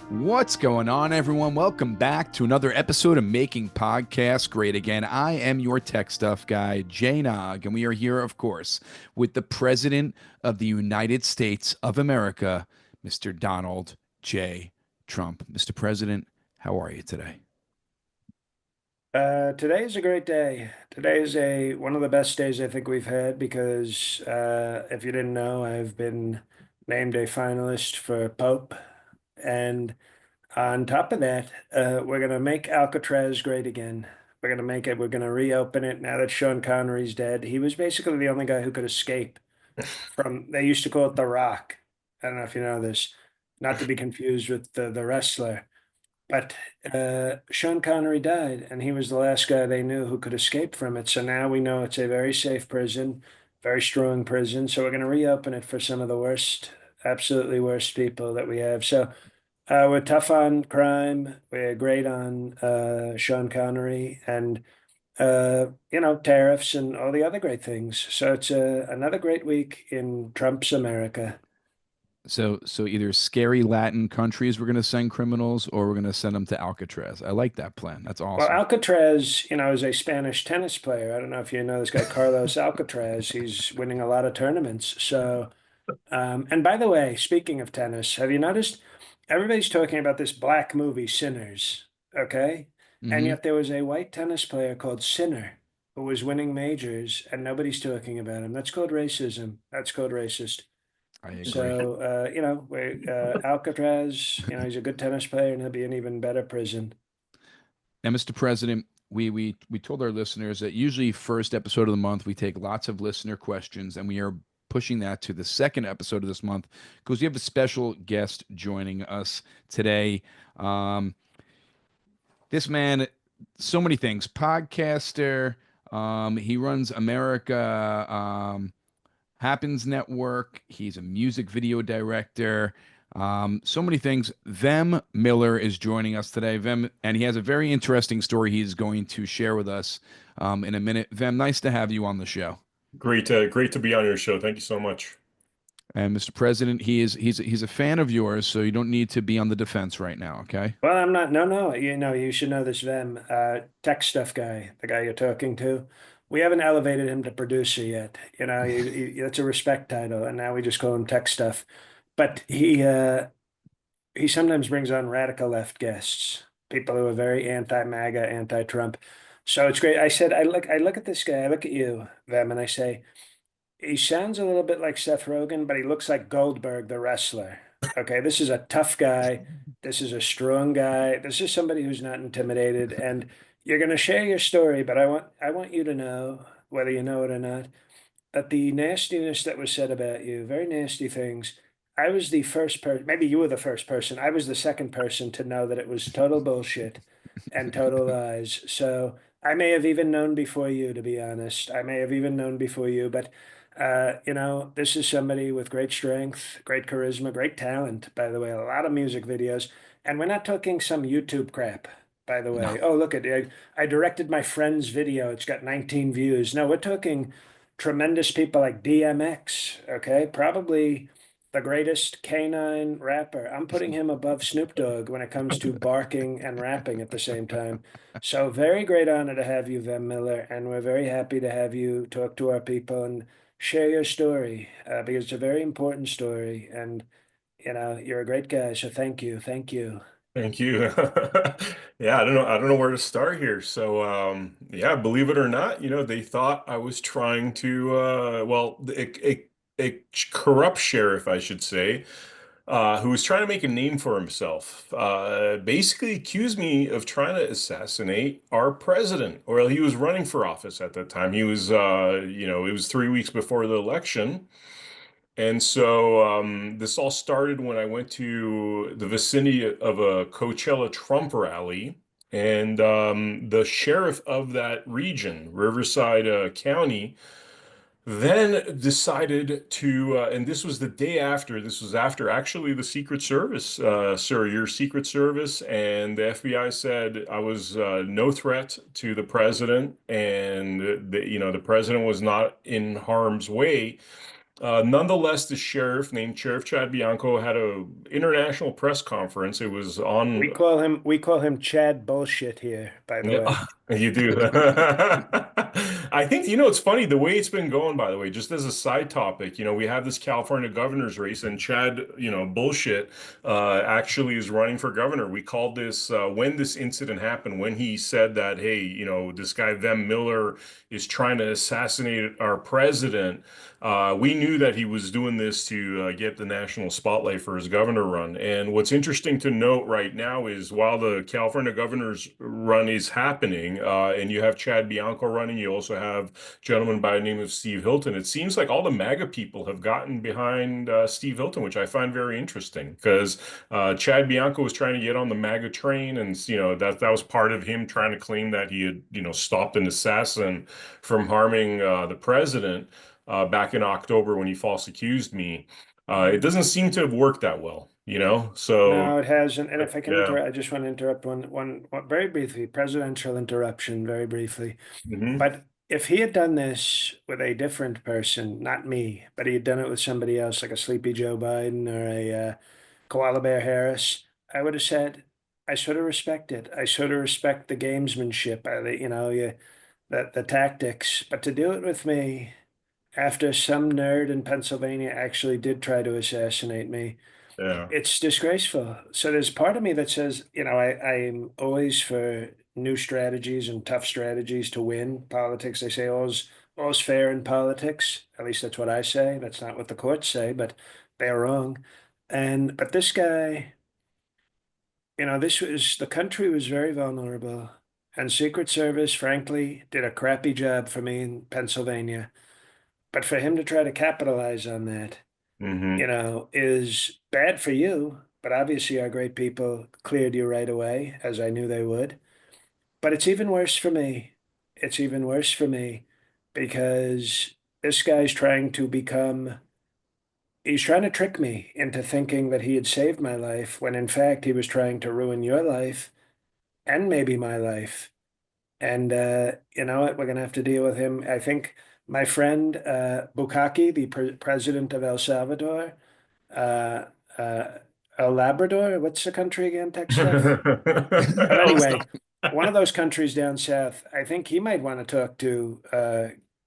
What's going on, everyone? Welcome back to another episode of Making Podcasts Great Again. I am your tech stuff guy, Jay Nog, and we are here, of course, with the President of the United States of America, Mr. Donald J. Trump. Mr. President, how are you today? Today is a great day. Today is a one of the best days I think we've had because if you didn't know, I've been named a finalist for Pope, and on top of that, we're gonna make Alcatraz great again. We're gonna make it. We're gonna reopen it now that Sean Connery's dead. He was basically the only guy who could escape from. They used to call it the Rock. I don't know if you know this, not to be confused with the wrestler. But Sean Connery died, and he was the last guy they knew who could escape from it. So now we know it's a very safe prison, very strong prison. So we're going to reopen it for some of the worst, absolutely worst people that we have. So we're tough on crime. We're great on Sean Connery and, tariffs and all the other great things. So it's another great week in Trump's America. So either scary Latin countries we're going to send criminals, or we're going to send them to Alcatraz. I like that plan. That's Well, awesome. Alcatraz, is a Spanish tennis player. I don't know if you know this guy, Carlos Alcatraz. He's winning a lot of tournaments. So, and by the way, speaking of tennis, have you noticed everybody's talking about this black movie, Sinners, okay? And Hmm. yet there was a white tennis player called Sinner who was winning majors, and nobody's talking about him. That's called racism. That's called racist. I agree. So, Alcatraz, he's a good tennis player, and he'll be in even better prison. Now, Mr. President, we told our listeners that usually first episode of the month we take lots of listener questions, and we are pushing that to the second episode of this month because we have a special guest joining us today. Um, this man, so many things: podcaster. He runs America Happens Network. He's a music video director. So many things. Vem Miller is joining us today. Vem, and he has a very interesting story he's going to share with us in a minute. Vem, nice to have you on the show. Great to be on your show. Thank you so much. And Mr. President, he's a fan of yours, so you don't need to be on the defense right now. Okay. Well, I'm not. No, no. You should know this, Vem. Tech stuff guy, the guy you're talking to. We haven't elevated him to producer yet. That's a respect title, and now we just call him tech stuff. But he sometimes brings on radical left guests, people who are very anti-MAGA, anti-Trump. So it's great. I look at this guy, I look at you, Vem, and I say, he sounds a little bit like Seth Rogen, but he looks like Goldberg, the wrestler. Okay, this is a tough guy. This is a strong guy. This is somebody who's not intimidated. And you're going to share your story, but I want you to know, whether you know it or not, that the nastiness that was said about you, very nasty things. I was the first person, maybe you were the first person. I was the second person to know that it was total bullshit and total lies. So I may have even known before you, to be honest. I may have even known before you, but this is somebody with great strength, great charisma, great talent, by the way, a lot of music videos. And we're not talking some YouTube crap, by the No. way. Oh, look at it. I directed my friend's video. It's got 19 views. No, we're talking tremendous people like DMX, okay? Probably the greatest canine rapper. I'm putting him above Snoop Dogg when it comes to barking and rapping at the same time. So very great honor to have you, Vem Miller, and we're very happy to have you talk to our people and share your story because it's a very important story, and you're a great guy. So thank you. Thank you. Yeah, I don't know where to start here. So, yeah, believe it or not, they thought I was trying to, well, a corrupt sheriff, I should say, who was trying to make a name for himself, basically accused me of trying to assassinate our president. Well, he was running for office at that time. He was, it was 3 weeks before the election. And so this all started when I went to the vicinity of a Coachella Trump rally. And the sheriff of that region, Riverside County, then decided to, and this was the day after, this was after actually the Secret Service, sir, your Secret Service and the FBI said I was no threat to the president and the president was not in harm's way. Nonetheless, the sheriff named Sheriff Chad Bianco had a international press conference. It was on. We call him Chad Bullshit here, by the way. Yeah, you do. I think, it's funny the way it's been going, by the way, just as a side topic, we have this California governor's race and Chad, bullshit, actually is running for governor. We called this, when this incident happened, when he said that, hey, this guy, Vem Miller, is trying to assassinate our president. We knew that he was doing this to get the national spotlight for his governor run. And what's interesting to note right now is while the California governor's run is happening, and you have Chad Bianco running, you also have a gentleman by the name of Steve Hilton. It seems like all the MAGA people have gotten behind Steve Hilton, which I find very interesting because Chad Bianco was trying to get on the MAGA train, and that was part of him trying to claim that he had stopped an assassin from harming the president back in October when he false accused me. It doesn't seem to have worked that well, So No, it hasn't. And if I can yeah. interrupt, I just want to interrupt one very briefly, presidential interruption, very briefly. Hmm. But if he had done this with a different person, not me, but he had done it with somebody else, like a Sleepy Joe Biden or a Koala Bear Harris, I would have said, I sort of respect it. I sort of respect the gamesmanship, the tactics. But to do it with me after some nerd in Pennsylvania actually did try to assassinate me, Yeah. it's disgraceful. So there's part of me that says, I'm always for new strategies and tough strategies to win politics. They say all's fair in politics. At least that's what I say. That's not what the courts say, but they're wrong. But this guy, the country was very vulnerable. And Secret Service, frankly, did a crappy job for me in Pennsylvania. But for him to try to capitalize on that, Hmm. is bad for you. But obviously, our great people cleared you right away, as I knew they would. But it's even worse for me. It's even worse for me because this guy's he's trying to trick me into thinking that he had saved my life when in fact he was trying to ruin your life and maybe my life. And you know what? We're going to have to deal with him. I think my friend Bukaki, the president of El Salvador, uh, uh, El Labrador. What's the country again, Tech Stuff? But anyway, one of those countries down south, I think he might want to talk to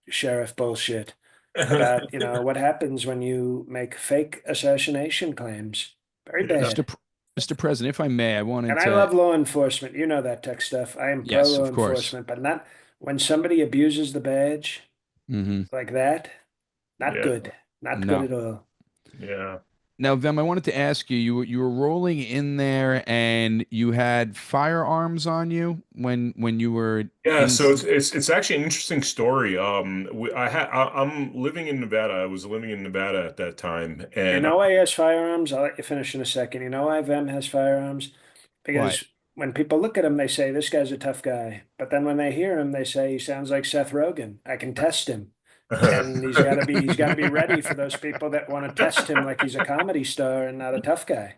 Sheriff Bullshit about, what happens when you make fake assassination claims. Very Yeah. Mr. bad. Pr- Mr. President, if I may, I And wanted I to, love law enforcement. You know that Tech Stuff. I am pro yes, law of course. enforcement, but not when somebody abuses the badge Hmm. like that. Not Yeah. good. Not good No. at all. Yeah. Now, Vem, I wanted to ask you, you were rolling in there and you had firearms on you when you were Yeah, in. so it's actually an interesting story. I'm living in Nevada. I was living in Nevada at that time, You and know why he has firearms? I'll let you finish in a second. You know why Vem has firearms? What? Because when people look at him, they say, this guy's a tough guy. But then when they hear him, they say, he sounds like Seth Rogen. I can test him. And he's got to be ready for those people that want to test him like he's a comedy star and not a tough guy.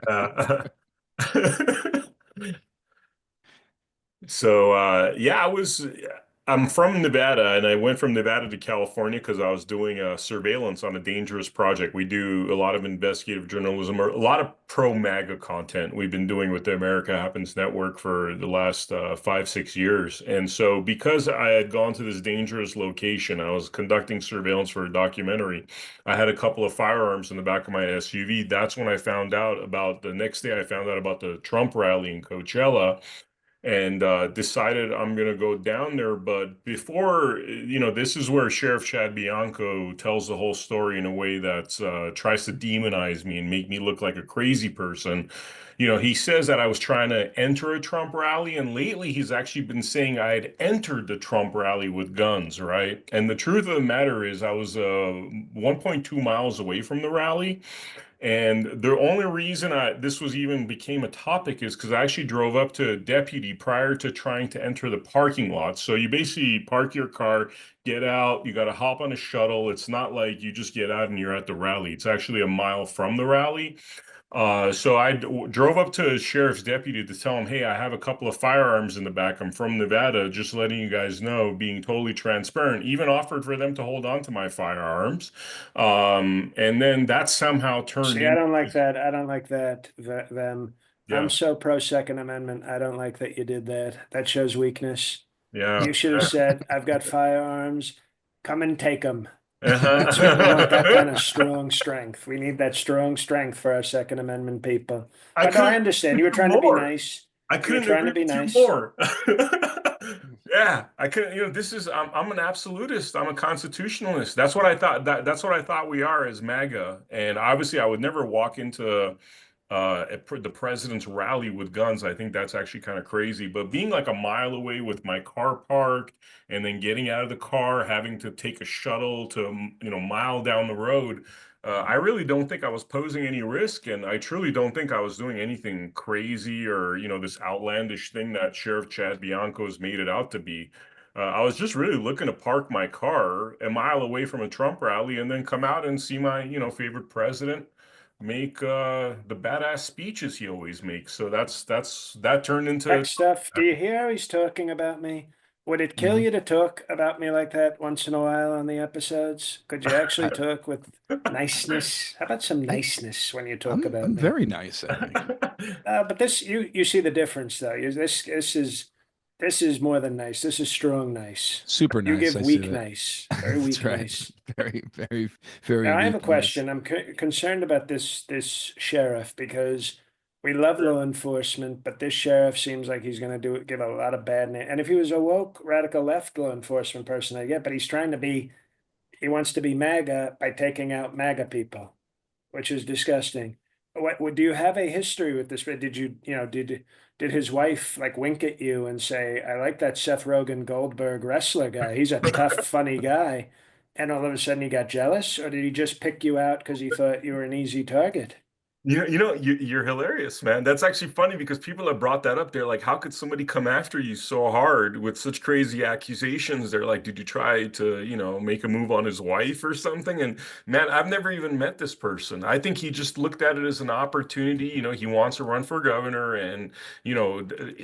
uh, So yeah, I'm from Nevada and I went from Nevada to California because I was doing surveillance on a dangerous project. We do a lot of investigative journalism or a lot of pro MAGA content we've been doing with the America Happens Network for the last 5, 6 years. And so because I had gone to this dangerous location, I was conducting surveillance for a documentary. I had a couple of firearms in the back of my SUV. That's when I found out about the next day I found out about the Trump rally in Coachella and decided I'm going to go down there. But before, this is where Sheriff Chad Bianco tells the whole story in a way that tries to demonize me and make me look like a crazy person. He says that I was trying to enter a Trump rally, and lately he's actually been saying I had entered the Trump rally with guns, right? And the truth of the matter is, I was 1.2 miles away from the rally. And the only reason this was even became a topic is because I actually drove up to a deputy prior to trying to enter the parking lot. So you basically park your car, get out, you got to hop on a shuttle. It's not like you just get out and you're at the rally. It's actually a mile from the rally. So drove up to a sheriff's deputy to tell him, hey, I have a couple of firearms in the back. I'm from Nevada, just letting you guys know, being totally transparent. Even offered for them to hold on to my firearms. And then that somehow turned See, I into, don't like that. I don't like that, them. I'm yeah, so pro Second Amendment. I don't like that you did that. That shows weakness. yeah. You should have said, I've got firearms. Come and take them. That's what we want, that kind of Uh-huh. strong strength. We need that strong strength for our Second Amendment people. I But no, I couldn't understand. agree You with were you trying to be more. nice. I You were couldn't trying agree to be with you nice. more. Yeah, I couldn't, this is I'm an absolutist. I'm a constitutionalist. That's what I thought we are as MAGA. And obviously I would never walk into the president's rally with guns. I think that's actually kind of crazy. But being like a mile away with my car parked and then getting out of the car, having to take a shuttle to, mile down the road, I really don't think I was posing any risk. And I truly don't think I was doing anything crazy or, this outlandish thing that Sheriff Chad Bianco has made it out to be. I was just really looking to park my car a mile away from a Trump rally and then come out and see my, favorite president make the badass speeches he always makes. So that turned Tech into stuff. Do you hear how he's talking about me? Would it kill Mhm. you to talk about me like that once in a while on the episodes? Could you actually talk with niceness? How about some I, niceness when you talk I'm about me? very nice, I think. But this, you see the difference though. This is more than nice. This is strong nice. Super You nice. give I see weak that. nice, very That's weak right. nice. Very, very, very Now I have a weak, nice. question. I'm concerned about this sheriff because we love law enforcement, but this sheriff seems like he's going to give a lot of bad name. And if he was a woke radical left law enforcement person, I get, but he's trying to be. He wants to be MAGA by taking out MAGA people, which is disgusting. Do you have a history with this? Did did his wife like wink at you and say, "I like that Seth Rogen Goldberg wrestler guy. He's a tough, funny guy," and all of a sudden he got jealous, or did he just pick you out because he thought you were an easy target? You're hilarious, man. That's actually funny because people have brought that up. They're like, how could somebody come after you so hard with such crazy accusations? They're like, did you try to, make a move on his wife or something? And man, I've never even met this person. I think he just looked at it as an opportunity. He wants to run for governor. And,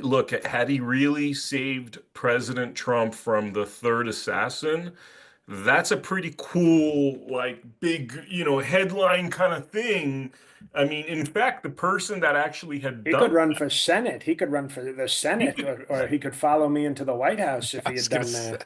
look, had he really saved President Trump from the third assassin, that's a pretty cool, like big, headline kind of thing. I mean, in fact, the person that actually had He could done run for Senate. He could run for the he Senate, could, or he could follow me into the White House if I he was had gonna done say.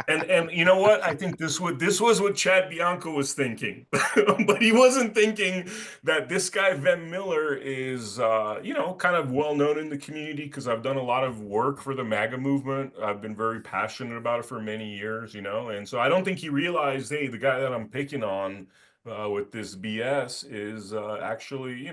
that. and you know what? I think this was what Chad Bianco was thinking, but he wasn't thinking that this guy Vem Miller is, kind of well known in the community because I've done a lot of work for the MAGA movement. I've been very passionate about it for many years, and so I don't think he realized, hey, the guy that I'm picking on. With this BS is actually,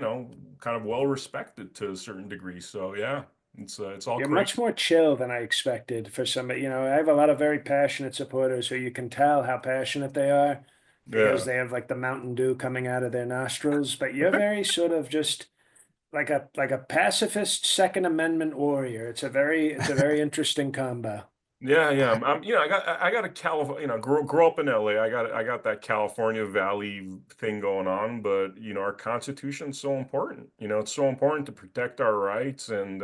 kind of well respected to a certain degree. So yeah, it's all You're crazy. much more chill than I expected for somebody. I have a lot of very passionate supporters who you can tell how passionate they are because Yeah. they have like the Mountain Dew coming out of their nostrils. But you're very sort of just like a pacifist Second Amendment warrior. It's a very interesting combo. Yeah, yeah. I got a California, grow up in LA. I got that California Valley thing going on, but our Constitution's so important. It's so important to protect our rights, and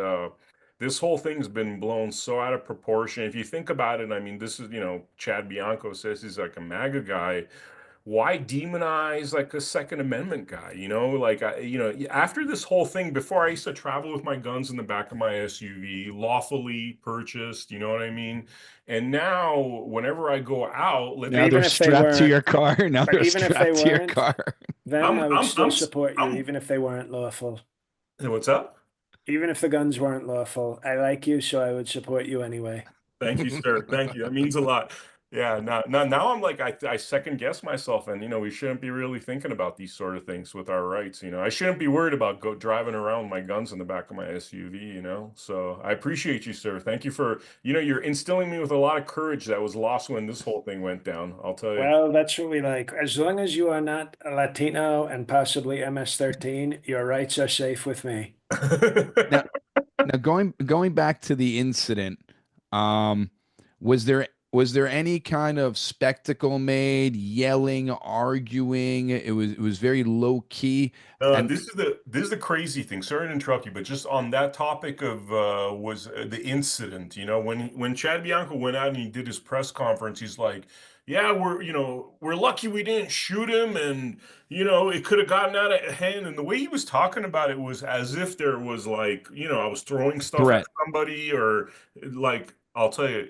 this whole thing's been blown so out of proportion. If you think about it, I mean, this is, Chad Bianco says he's like a MAGA guy. Why demonize like a Second Amendment guy? Like after this whole thing, before I used to travel with my guns in the back of my SUV, lawfully purchased, you know what I mean? And now whenever I go out, But Now they're even if they strapped to weren't, your car. Now but they're even if they strapped to your weren't, car. them, I'm I would I'm still I'm support you, I'm even if they weren't lawful. what's up? Even if the guns weren't lawful. I like you, so I would support you anyway. Thank you, sir. Thank you. That means a lot. Yeah, now I'm like I second guess myself, and we shouldn't be really thinking about these sort of things with our rights. I shouldn't be worried about go driving around with my guns in the back of my SUV. So I appreciate you, sir. Thank you for you're instilling me with a lot of courage that was lost when this whole thing went down. I'll tell you. Well, that's what we like. As long as you are not a Latino and possibly MS-13, your rights are safe with me. Now, now, going back to the incident, um, was there Was there any kind of spectacle made, yelling, arguing? It was very low key. And This is the crazy thing. Sorry to interrupt you, but just on that topic of was the incident. When Chad Bianco went out and he did his press conference, he's like, "Yeah, we're lucky we didn't shoot him, and it could have gotten out of hand." And the way he was talking about it was as if there was like, I was throwing stuff at threat. somebody, or like I'll tell you,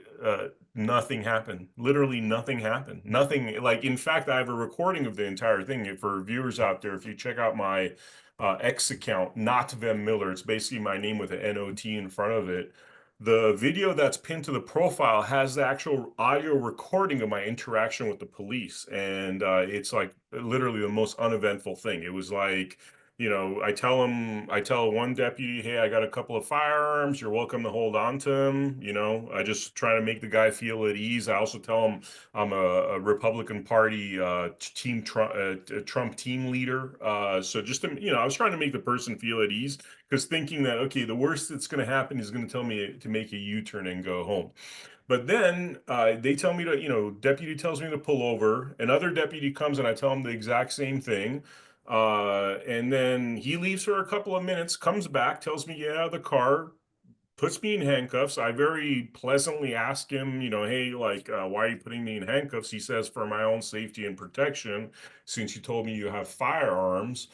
nothing happened. Literally nothing happened. Nothing. Like, in fact, I have a recording of the entire thing. For viewers out there, if you check out my X account, not Vem Miller, it's basically my name with an NOT in front of it. The video that's pinned to the profile has the actual audio recording of my interaction with the police. And it's like literally the most uneventful thing. It was like, I tell one deputy, "Hey, I got a couple of firearms. You're welcome to hold on to them." I just try to make the guy feel at ease. I also tell him I'm a Republican Party team Trump team leader. So just to, I was trying to make the person feel at ease, because thinking that, okay, the worst that's going to happen is going to tell me to make a U-turn and go home. But then they tell me to, deputy tells me to pull over. Another deputy comes and I tell him the exact same thing. And then he leaves for a couple of minutes, comes back, tells me, yeah, the car, puts me in handcuffs. I very pleasantly ask him, "Hey, like, why are you putting me in handcuffs?" He says, "For my own safety and protection, since you told me you have firearms."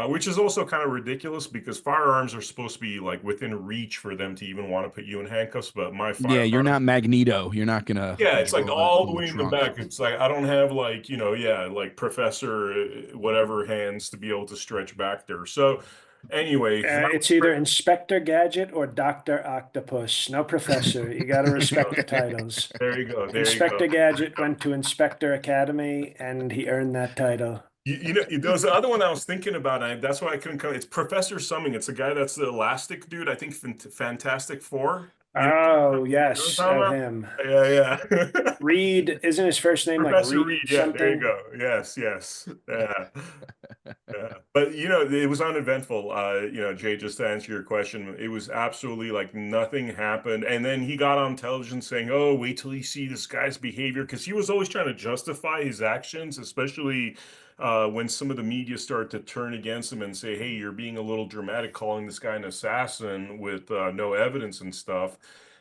Which is also kind of ridiculous, because firearms are supposed to be like within reach for them to even want to put you in handcuffs. But my Yeah, you're firearm, not Magneto. You're not gonna yeah, it's like draw it all the from the way in the trunk. back. It's like I don't have like, yeah, like Professor whatever hands to be able to stretch back there. So anyway, that It's either Inspector Gadget or Dr. Octopus. No professor. You got to respect the titles. there you go. There you go. Inspector Gadget went to Inspector Academy and he earned that title. There was the other one I was thinking about. That's why I couldn't come. It's Professor Summing. It's the guy that's the elastic dude. I think Fantastic Four. Oh, You know what yes. I'm Oh, talking him. about? Yeah, yeah. Reed, isn't his first name like Professor Reed Reed. Yeah, there you something? go. Yes, yes. Yeah. Yeah, but it was uneventful. Jay, just to answer your question, it was absolutely like nothing happened. And then he got on television saying, "Oh, wait till you see this guy's behavior," because he was always trying to justify his actions, especially when some of the media started to turn against him and say, "Hey, you're being a little dramatic, calling this guy an assassin with no evidence and stuff."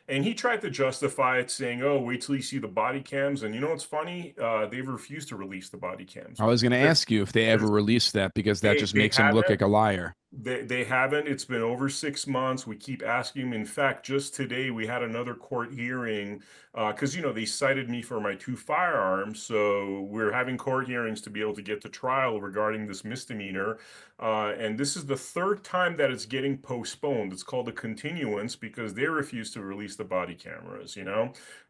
And he tried to justify it, saying, "Oh, wait till you see the body cams." And you know what's funny? They've refused to release the body cams I was gonna because ask you if they ever release that, because that just they makes him look haven't. like a liar. They haven't. It's been over 6 months. We keep asking him. In fact, just today we had another court hearing because they cited me for my two firearms. So we're having court hearings to be able to get to trial regarding this misdemeanor. And this is the third time that it's getting postponed. It's called a continuance because they refuse to release the body cameras.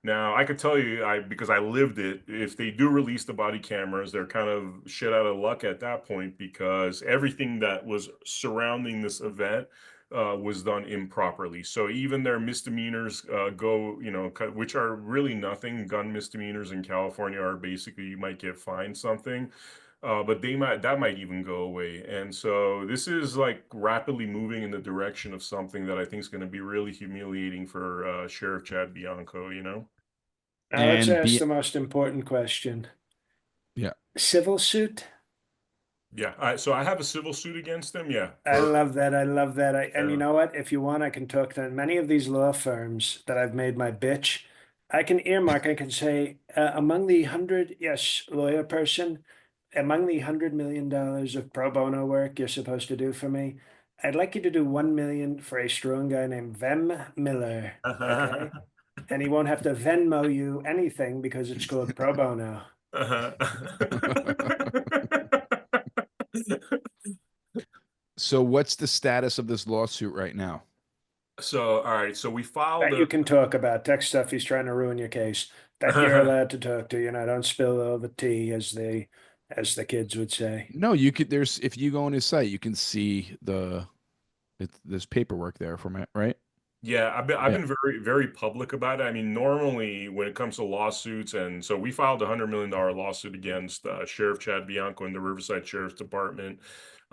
Now, I could tell you, because I lived it, if they do release the body cameras, they're kind of shit out of luck at that point, because everything that was surrounding this event was done improperly. So even their misdemeanors which are really nothing. Gun misdemeanors in California are basically you might get fined something. But that might even go away. And so this is like rapidly moving in the direction of something that I think is going to be really humiliating for Sheriff Chad Bianco. Now let's And ask be the most important question. Yeah. Civil suit? Yeah, so I have a civil suit against them. Yeah, I for love that. I love that. And you yeah. know what? If you want, I can talk to many of these law firms that I've made my bitch. I can earmark, I can say, among the hundred, yes, lawyer person, among the $100 million of pro bono work you're supposed to do for me, I'd like you to do 1 million for a strong guy named Vem Miller. Okay. And he won't have to Venmo you anything because it's called pro bono. So what's the status of this lawsuit right now? So, all right, so we filed That a you can talk about. Tech stuff he's trying to ruin your case. That you're allowed to talk to. Don't spill over tea, as the kids would say. No, you could. There's if you go on his site, you can see there's paperwork there from it, right? Yeah, I've Yeah. been very very public about it. I mean, normally when it comes to lawsuits, and so we filed $100 million lawsuit against Sheriff Chad Bianco and the Riverside Sheriff's Department.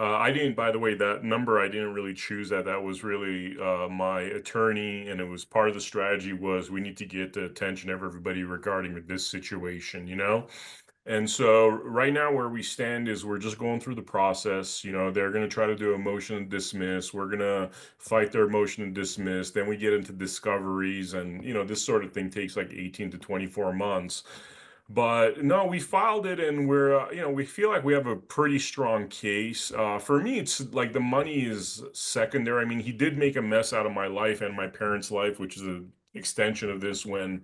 I didn't, by the way, that number, I didn't really choose that. That was really my attorney, and it was part of the strategy was we need to get the attention of everybody regarding this situation, you know? And so right now where we stand is we're just going through the process. You know, they're going to try to do a motion to dismiss. We're going to fight their motion to dismiss. Then we get into discoveries and, you know, this sort of thing takes like 18 to 24 months. But no, we filed it and we're, you know, we feel like we have a pretty strong case. For me, it's like the money is secondary. I mean, he did make a mess out of my life and my parents' life, which is a extension of this when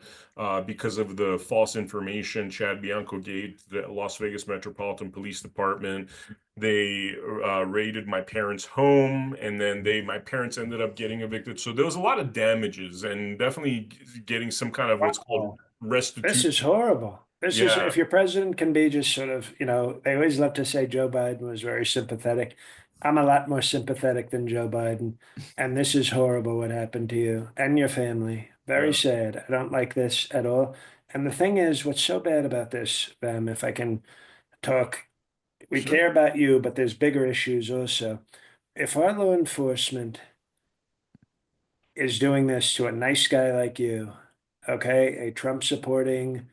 because of the false information Chad Bianco gave the Las Vegas Metropolitan Police Department. They raided my parents' home, and then my parents ended up getting evicted. So there was a lot of damages, and definitely getting some kind of what's called Wow. This restitution. is horrible. This is, Yeah, if your president can be just sort of, they always love to say Joe Biden was very sympathetic. I'm a lot more sympathetic than Joe Biden. And this is horrible what happened to you and your family. Very yeah, sad. I don't like this at all. And the thing is, what's so bad about this, if I can talk, we sure. care about you, but there's bigger issues also. If our law enforcement is doing this to a nice guy like you, okay, a Trump supporting,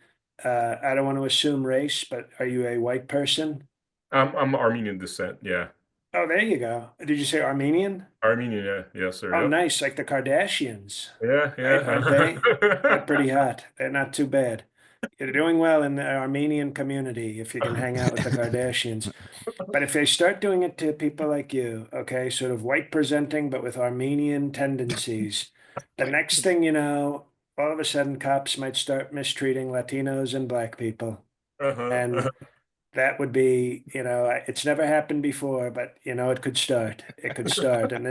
I don't want to assume race, but are you a white person? I'm Armenian descent. Yeah, Oh, there you go. Did you say Armenian? Armenian. Yeah, yes, sir. Oh, Yep. nice, like the Kardashians, Yeah, right? Aren't they? They're yeah. pretty hot. They're not too bad. You're doing well in the Armenian community if you can hang out with the Kardashians. But if they start doing it to people like you, okay, sort of white presenting, but with Armenian tendencies, the next thing you know, all of a sudden cops might start mistreating Latinos and black people. Uh-huh. And that would be, it's never happened before, but it could start. It could start. And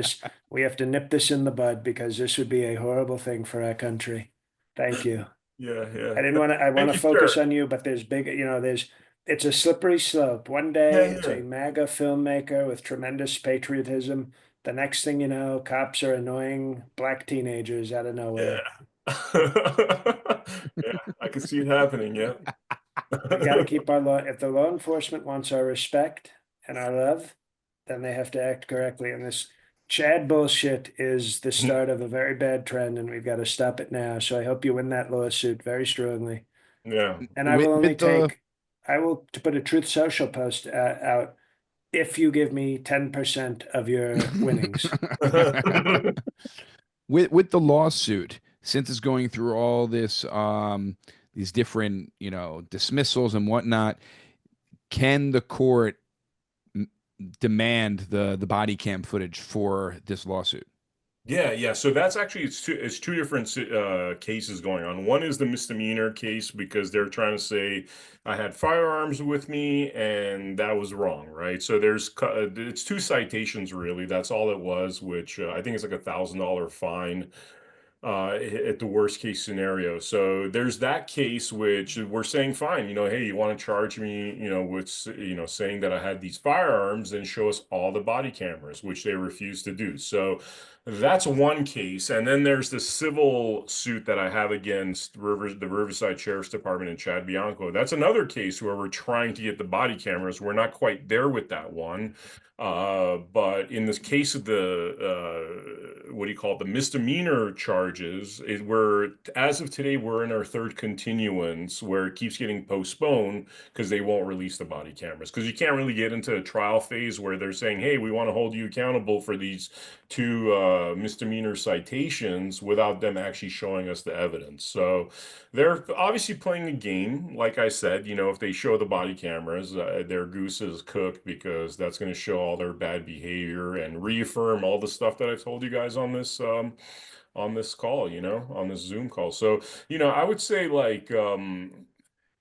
we have to nip this in the bud because this would be a horrible thing for our country. Thank you. Yeah, yeah. I want Thank to you, focus sir. on you, but there's big, it's a slippery slope. One day Yeah, it's yeah, a MAGA filmmaker with tremendous patriotism. The next thing you know, cops are annoying black teenagers out of nowhere. yeah. Yeah, I can see it happening. Yeah. We've got to keep our law. If the law enforcement wants our respect and our love, then they have to act correctly. And this Chad bullshit is the start of a very bad trend, and we've got to stop it now. So I hope you win that lawsuit very strongly. Yeah. And I with will only with the take, I will to put a Truth Social post out if you give me 10% of your winnings. with the lawsuit, since it's going through all this these different, dismissals and whatnot, can the court m- demand the body cam footage for this lawsuit? Yeah, yeah. So that's actually it's two different cases going on. One is the misdemeanor case because they're trying to say I had firearms with me and that was wrong, right? So it's two citations really. That's all it was, which I think it's like $1,000 fine at the worst case scenario. So there's that case, which we're saying, fine, hey, you want to charge me, with, saying that I had these firearms and show us all the body cameras, which they refuse to do. So that's one case. And then there's the civil suit that I have against the Riverside Sheriff's Department and Chad Bianco. That's another case where we're trying to get the body cameras. We're not quite there with that one. But in this case of what do you call it, the misdemeanor charges, as of today, we're in our third continuance where it keeps getting postponed because they won't release the body cameras. Because you can't really get into a trial phase where they're saying, hey, we want to hold you accountable for these two misdemeanor citations without them actually showing us the evidence. So they're obviously playing the game. Like I said, if they show the body cameras, their goose is cooked because that's going to show all their bad behavior and reaffirm all the stuff that I've told you guys on this call, on this Zoom call. So, I would say like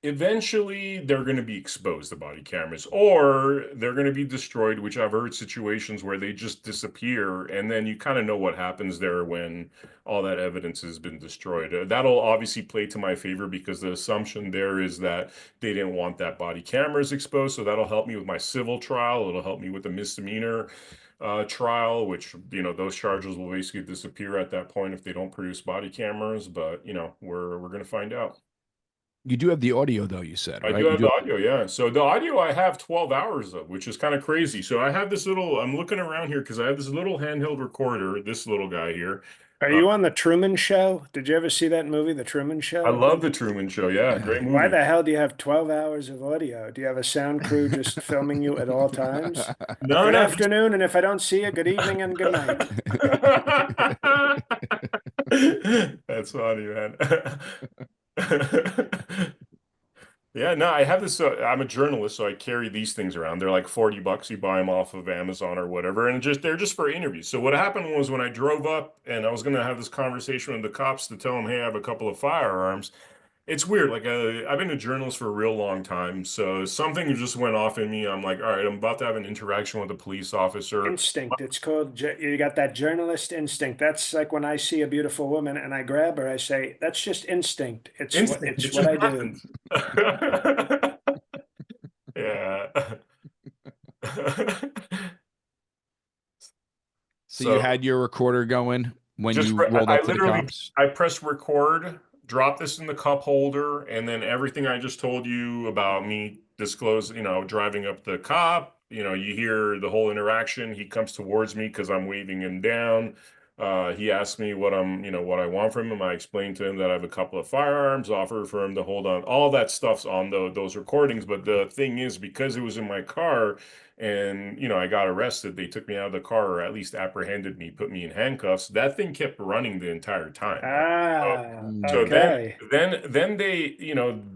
eventually they're going to be exposed, the body cameras, or they're going to be destroyed, which I've heard situations where they just disappear, and then you kind of know what happens there when all that evidence has been destroyed. That'll obviously play to my favor because the assumption there is that they didn't want that body cameras exposed, so that'll help me with my civil trial. It'll help me with the misdemeanor trial, which, those charges will basically disappear at that point if they don't produce body cameras, but, we're going to find out. You do have the audio though, you said, I do right? You have the do. audio, yeah. So the audio I have 12 hours of, which is kind of crazy. So I have this little, I'm looking around here because I have this little handheld recorder, this little guy here. Are Uh, you on The Truman Show? Did you ever see that movie, The Truman I Show? love The Truman Show. Yeah, great Why movie. the hell do you have 12 hours of audio? Do you have a sound crew just filming you at all times? No, Good no, this afternoon, and if I don't see you, good evening and good night. That's funny, man. Yeah, no, I have this. I'm a journalist, so I carry these things around. They're like $40. You buy them off of Amazon or whatever, and they're just for interviews. So what happened was when I drove up and I was going to have this conversation with the cops to tell them, hey, I have a couple of firearms. It's weird. Like I've been a journalist for a real long time, so something just went off in me. I'm like, all right, I'm about to have an interaction with a police officer. Instinct. It's called, you got that journalist instinct. That's like when I see a beautiful woman and I grab her, I say, that's just instinct. Instinct. It It's what just I do. happens. Yeah. So you So had your recorder going when just you rolled I up to the literally cops? I press record, drop this in the cup holder, and then everything I just told you about me disclose, driving up the cop, you hear the whole interaction. He comes towards me because I'm waving him down. He asked me what I want from him. I explained to him that I have a couple of firearms, offer for him to hold on. All that stuff's on those recordings. But the thing is, because it was in my car, and I got arrested, they took me out of the car, or at least apprehended me, put me in handcuffs. That thing kept running the entire time, right? So, Ah, so Mm. then okay. then they,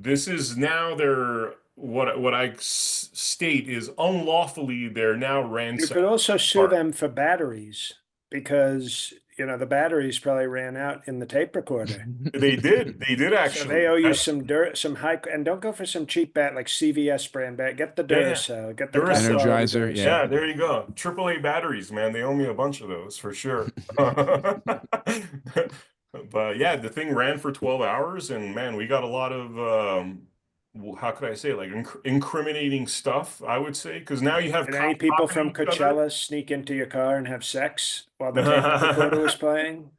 this is now their what state is unlawfully, they're now You ransacking could also sue cars. them for batteries because, the batteries probably ran out in the tape recorder. They did So they actually. owe you That's some dirt, some high, and don't go for some cheap bat like CVS brand bat. Get the Yeah, yeah. Duracell, get the top Duracell. quality Energizer, yeah. Yeah, Duracell. there you go. AAA batteries, man. They owe me a bunch of those for sure. But yeah, the thing ran for 12 hours, and man, we got a lot of how could I say, like incriminating stuff, I would say, because now you have Did any cops people talking to from each other. Coachella sneak into your car and have sex while the tape recorder was playing?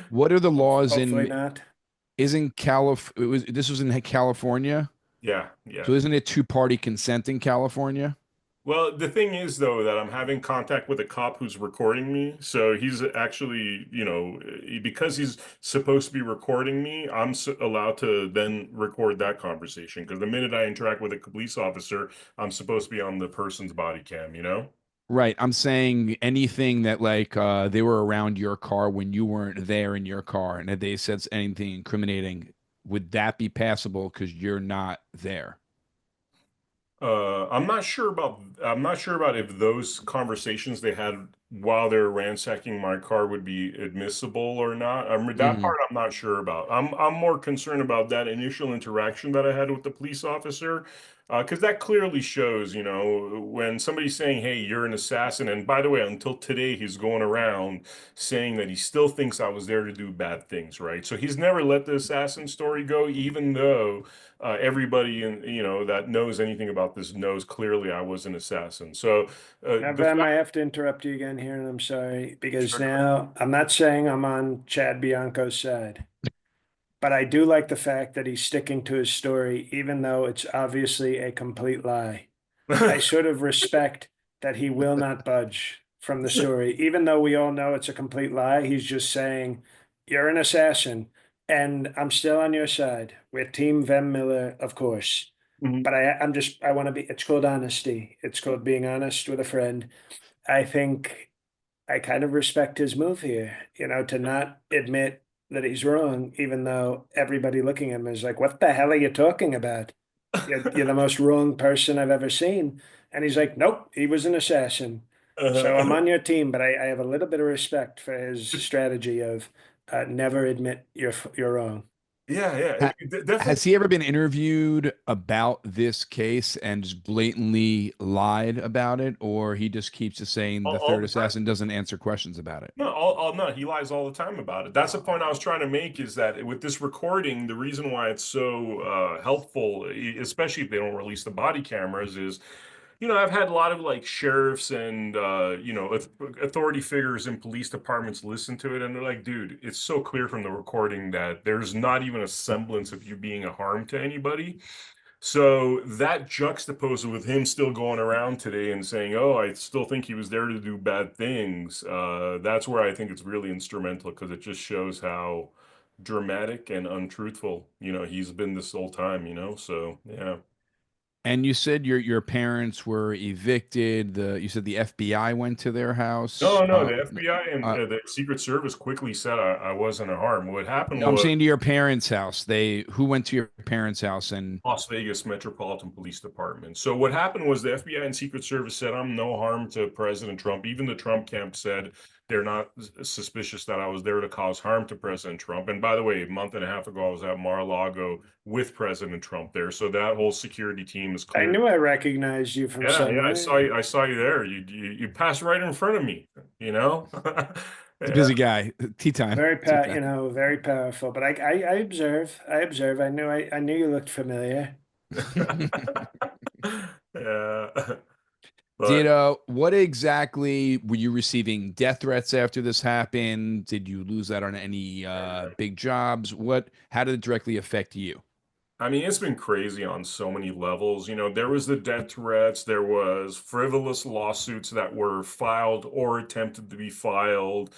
What are the laws Hopefully in not. isn't Calif it was this was in California? Yeah, yeah. So isn't it two-party consent in California? Well, the thing is, though, that I'm having contact with a cop who's recording me. So he's actually, because he's supposed to be recording me, I'm allowed to then record that conversation. Because the minute I interact with a police officer, I'm supposed to be on the person's body cam, you know? Right. I'm saying anything that like they were around your car when you weren't there in your car and that they said anything incriminating, would that be passable because you're not there? I'm not sure about if those conversations they had while they were ransacking my car would be admissible or not. I mean, that Hmm. part I'm not sure about. I'm more concerned about that initial interaction that I had with the police officer, because that clearly shows, when somebody's saying, "Hey, you're an assassin," and by the way, until today, he's going around saying that he still thinks I was there to do bad things, right? So he's never let the assassin story go, even though everybody that knows anything about this knows clearly I was an assassin. So Now, the Vem, I fact, have to interrupt you again here, and I'm sorry, because sure. now I'm not saying I'm on Chad Bianco's side, but I do like the fact that he's sticking to his story, even though it's obviously a complete lie. I sort of respect that he will not budge from the story, even though we all know it's a complete lie. He's just saying, you're an assassin, and I'm still on your side. We're Team Vem Miller, of course. Mhm. But I want to be, it's called honesty. It's called being honest with a friend. I think I kind of respect his move here, to not admit that he's wrong, even though everybody looking at him is like, what the hell are you talking about? You're the most wrong person I've ever seen. And he's like, nope, he was an assassin. So I'm Uh, on your team, but I have a little bit of respect for his strategy of never admit you're wrong. yeah, yeah, Ha definitely. has he ever been interviewed about this case and just blatantly lied about it, or he just keeps just saying the All third the time. assassin doesn't answer questions about it? No, no, he lies all the time about it. That's the point I was trying to make, is that with this recording, the reason why it's so helpful, especially if they don't release the body cameras, is I've had a lot of like sheriffs and authority figures in police departments listen to it, and they're like, dude, it's so clear from the recording that there's not even a semblance of you being a harm to anybody. So that juxtaposed with him still going around today and saying, "Oh, I still think he was there to do bad things." That's where I think it's really instrumental because it just shows how dramatic and untruthful, he's been this whole time, So yeah. And you said your parents were evicted. You said the FBI went to their house. No, no, the FBI and Uh, the Secret Service quickly said I wasn't a harm. What happened no, I'm was saying to your parents' house. Who went to your parents' house and Las Vegas Metropolitan Police Department. So what happened was the FBI and Secret Service said I'm no harm to President Trump. Even the Trump camp said they're not suspicious that I was there to cause harm to President Trump. And by the way, a month and a half ago, I was at Mar-a-Lago with President Trump there. So that whole security team is I clear. knew I recognized you from Yeah, yeah, I saw somewhere. you. I saw you there. You passed right in front of me. You know. he's a Yeah. busy guy? Tea time. Tea time. Very powerful. But I observe. I observe. I knew you looked familiar. Yeah. Did But what exactly were you receiving death threats after this happened? Did you lose out on any big jobs? How did it directly affect you? I mean, it's been crazy on so many levels. There was the death threats, there was frivolous lawsuits that were filed or attempted to be filed.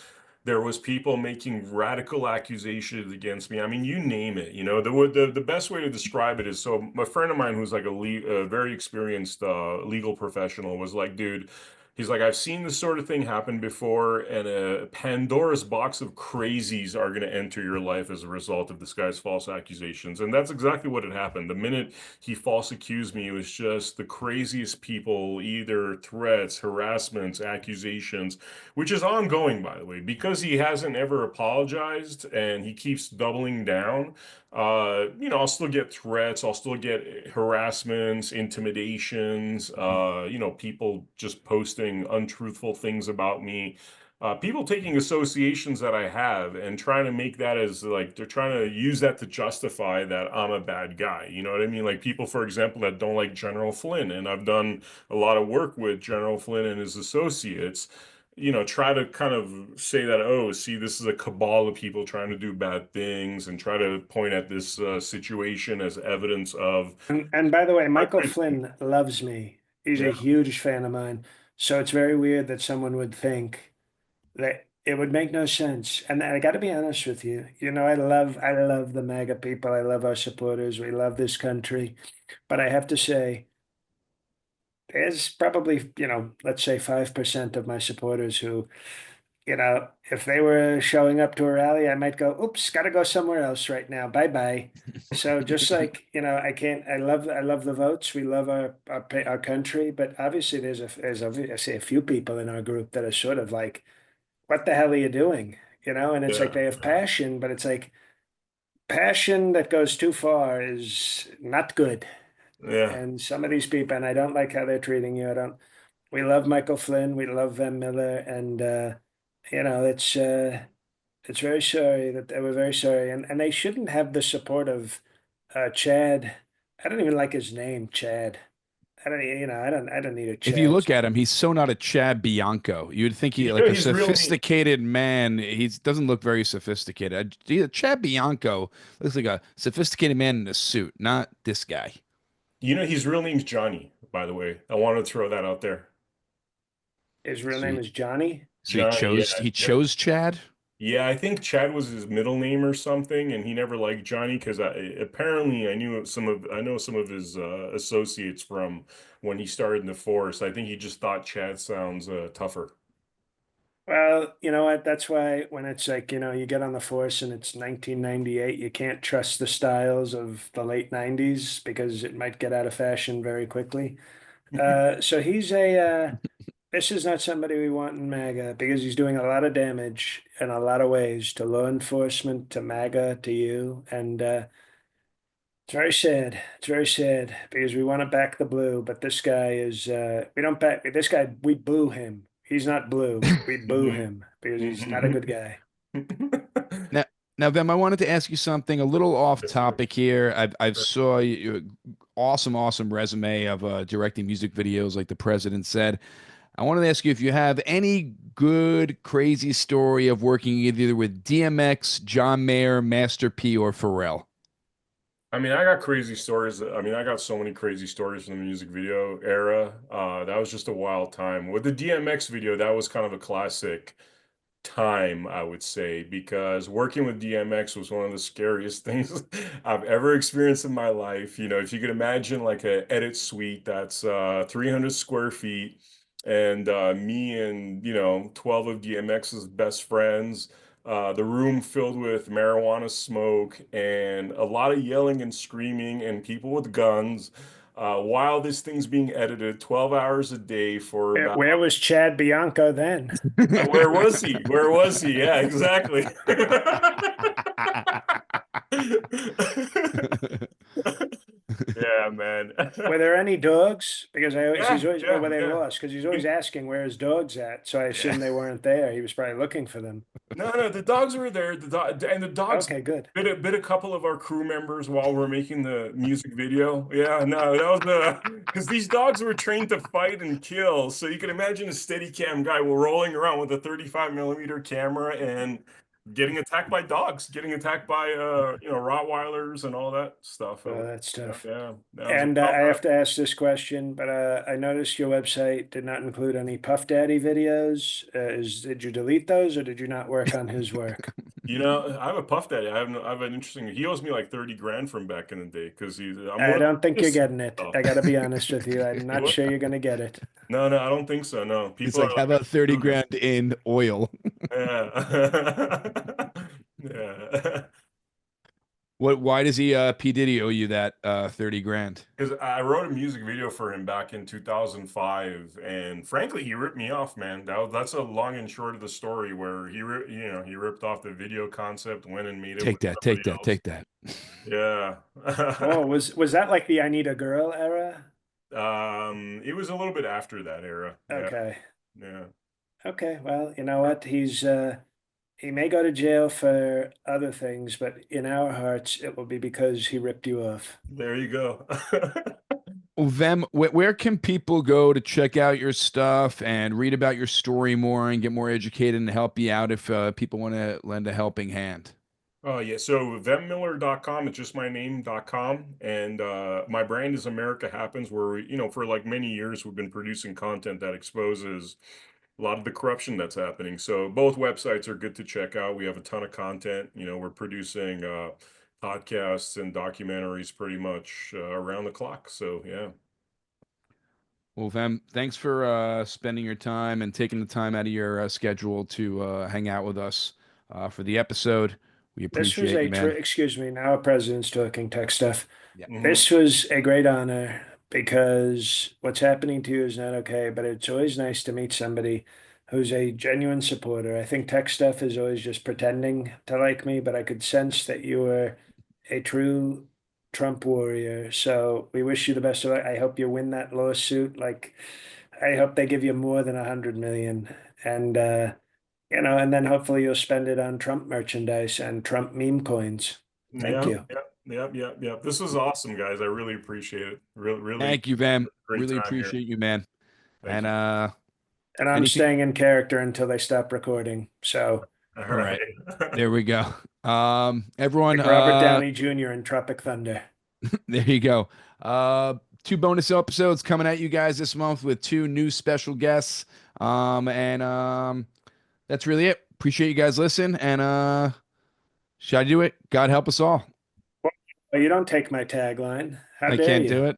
There was people making radical accusations against me. I mean, you name it. The best way to describe it is so a friend of mine who's like a very experienced legal professional was like, dude, he's like, I've seen this sort of thing happen before, and a Pandora's box of crazies are going to enter your life as a result of this guy's false accusations. And that's exactly what had happened. The minute he false accused me, it was just the craziest people, either threats, harassments, accusations, which is ongoing, by the way, because he hasn't ever apologized and he keeps doubling down. I'll still get threats, I'll still get harassments, intimidations, people just posting untruthful things about me. People taking associations that I have and trying to make that as like they're trying to use that to justify that I'm a bad guy. You know what I mean? Like people, for example, that don't like General Flynn, and I've done a lot of work with General Flynn and his associates, try to kind of say that, oh, see, this is a cabal of people trying to do bad things and try to point at this situation as evidence of And by the way, my Michael crazy. Flynn loves me. He's a Yeah. huge fan of mine. So it's very weird that someone would think that it would make no sense. And I got to be honest with you. I love the MAGA people. I love our supporters. We love this country. But I have to say, there's probably, let's say 5% of my supporters who, if they were showing up to a rally, I might go, oops, got to go somewhere else right now. Bye bye. So just like, I can't, I love the votes. We love our country, but obviously I say a few people in our group that are sort of like, what the hell are you doing? And it's like Yeah. they have passion, but it's like passion that goes too far is not good. Yeah. And some of these people, and I don't like how they're treating you. I don't. We love Michael Flynn. We love Vem Miller, and you know, it's very sorry that they were very sorry, and they shouldn't have the support of Chad. I don't even like his name, Chad. I don't need a If you Chad. look at him, he's so not a Chad Bianco. You'd think he You like know a his real name. sophisticated man. He doesn't look very sophisticated. Chad Bianco looks like a sophisticated man in a suit, not this guy. His real name's Johnny, by the way. I want to throw that out there. His real So name he, is Johnny. so he Johnny, chose yeah. he Yep. chose Chad. Yeah, I think Chad was his middle name or something, and he never liked Johnny because apparently I know some of his associates from when he started in the force. I think he just thought Chad sounds tougher. Well, you know what? That's why when it's like, you get on the force and it's 1998, you can't trust the styles of the late 90s because it might get out of fashion very quickly. So this is not somebody we want in MAGA because he's doing a lot of damage in a lot of ways to law enforcement, to MAGA, to you. And it's very sad. It's very sad because we want to back the blue, but this guy we don't back this guy, we boo him. He's not blue. We boo Mhm. him because he's not a Mhm. good guy. Now, Vem, I wanted to ask you something a little off Yes, sir. topic here. I've saw you. awesome resume of directing music videos, like the president said. I wanted to ask you if you have any good, crazy story of working either with DMX, John Mayer, Master P, or Pharrell. I mean, I got crazy stories. I mean, I got so many crazy stories from the music video era. That was just a wild time. With the DMX video, that was kind of a classic time, I would say, because working with DMX was one of the scariest things I've ever experienced in my life. You know, if you could imagine like a edit suite that's 300 square feet, and me and 12 of DMX's best friends, the room filled with marijuana smoke and a lot of yelling and screaming and people with guns. While this thing's being edited 12 hours a day for about Where was Chad Bianco then? where was he? Where was he? Yeah, exactly. Yeah, man. Were there any dogs? Because I always, he's Yeah, always, or yeah, were they yeah. lost? Because he's always asking where his dogs at. So I Yeah. assume they weren't there. He was probably looking for them. No, the dogs were there. The dogs Okay, good. bit a couple of our crew members while we're making the music video. Yeah, no, that was because these dogs were trained to fight and kill. So you can imagine a steady cam guy rolling around with a 35 millimeter camera and getting attacked by dogs, getting attacked by Rottweilers and all that stuff. Oh, that's tough. Yeah, that was a And wild I time. have to ask this question, but I noticed your website did not include any Puff Daddy videos. Did you delete those or did you not work on his work? You know, I have a Puff Daddy. I have an interesting. He owes me like 30 grand from back in the day because I'm I one of don't think the you're getting it. stuff. I got to be honest with you. I'm not sure you're going to get it. No, no, I don't think so. No, It's people are like, how like, about 30 "Dude, grand in oil? yeah, yeah." Why does he P. Diddy owe you that 30 grand? Because I wrote a music video for him back in 2005, and frankly, he ripped me off, man. That's a long and short of the story where he ripped off the video concept, went and made it with Take that, somebody take that, else. take that. Yeah. Oh, was that like the I Need a Girl era? It was a little bit after that era. Yeah, Okay. yeah. Okay. Well, you know what? He may go to jail for other things, but in our hearts, it will be because he ripped you off. There you go. Well, Vem, where can people go to check out your stuff and read about your story more and get more educated and help you out if people want to lend a helping hand? Oh yeah, so vemmiller.com, it's just my name.com, and my brand is America Happens, where for like many years we've been producing content that exposes a lot of the corruption that's happening. So both websites are good to check out. We have a ton of content. We're producing podcasts and documentaries pretty much around the clock. So yeah. Well, Vem, thanks for spending your time and taking the time out of your schedule to hang out with us for the episode. We This was appreciate you, man. excuse me, now a president's talking tech stuff. Yeah. Mhm. This was a great honor because what's happening to you is not okay, but it's always nice to meet somebody who's a genuine supporter. I think tech stuff is always just pretending to like me, but I could sense that you were a true Trump warrior. So we wish you the best of luck. I hope you win that lawsuit. Like, I hope they give you more than 100 million. And and then hopefully you'll spend it on Trump merchandise and Trump meme coins. Thank Yeah, you. yeah. This was awesome, guys. I really appreciate it. Really Thank you, Vem. great Really time here. appreciate you, man. Thank And you. And I'm anything. staying in character until they stop recording. So, All All right. right. There we go. Everyone, like Robert Downey Jr. in Tropic Thunder. there you go. Two bonus episodes coming at you guys this month with two new special guests. And that's really it. Appreciate you guys listening. And should I do it? God help us all. Well, you don't take my tagline. How I dare can't you? do it.